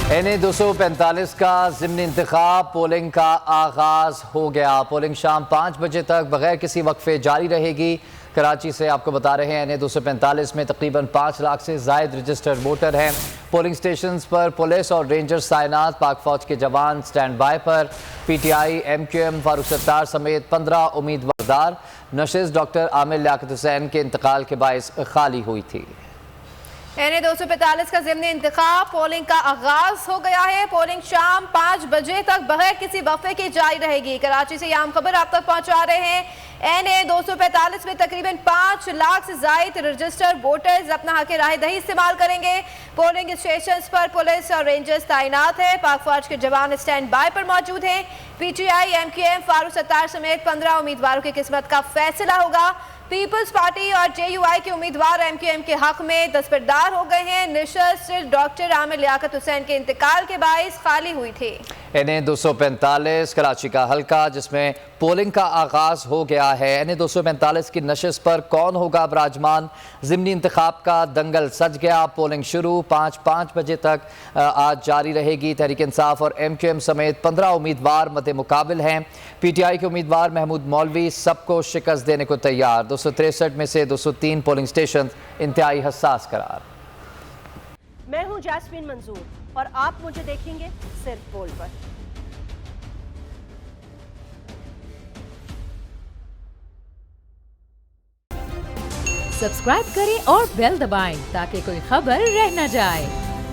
NA-245 का ज़िमनी इंतखाब polling का आगाज़ हो गया। पोलिंग शाम 5 बजे तक बगैर किसी वक्फे जारी रहेगी। कराची से आपको बता रहे हैं NA-245 में तकरीबन 5 लाख से ज़ायद रजिस्टर्ड वोटर हैं। पोलिंग स्टेशन पर पुलिस और रेंजर्स तैनात, पाक फौज के जवान स्टैंड बाय पर। PTI, MQM, फारूक सत्तार समेत 15 उम्मीदवार। नशिस्त डॉक्टर आमिर लियाकत हुसैन के इंतकाल के बायस खाली हुई थी। NA-245 का ज़िमनी इंतखाब पोलिंग का आगाज हो गया है। पोलिंग शाम 5 बजे तक बगैर किसी वक्फे के जारी रहेगी। कराची से आम खबर आप तक पहुंचा रहे हैं। NA-245 में तकरीबन 5 लाख से ज़ायद रजिस्टर्ड वोटर्स अपना हक राय दही इस्तेमाल करेंगे। पोलिंग स्टेशन पर पुलिस और रेंजर्स तैनात है। पाक फौज के जवान स्टैंड बाय पर मौजूद हैं। PTI, MQM, फारूक सत्तार समेत 15 उम्मीदवारों की किस्मत का फैसला होगा। पीपल्स पार्टी और JUI के उम्मीदवार MQM के हक में दस्तबरदार हो गए हैं। नशिस्त डॉक्टर आमिर लियाकत हुसैन के इंतकाल के बायस खाली हुई थी। NA-245 कराची का हल्का जिसमें पोलिंग का आगाज हो गया है। NA-245 की नशिस्त पर कौन होगा बराजमान? ज़िमनी इंतखाब का दंगल सज गया। पोलिंग शुरू 5 बजे तक आज जारी रहेगी। तहरीक इंसाफ और MQM समेत 15 उम्मीदवार मद्दे मुकाबिल हैं। PTI के उम्मीदवार महमूद मौलवी सबको शिकस्त देने को तैयार। 263 में से 203 पोलिंग स्टेशन इंतहाई हसास करार। मैं हूं जैस्मीन मंजूर और आप मुझे देखेंगे सिर्फ बोल पर। सब्सक्राइब करें और बेल दबाएं ताकि कोई खबर रह न जाए।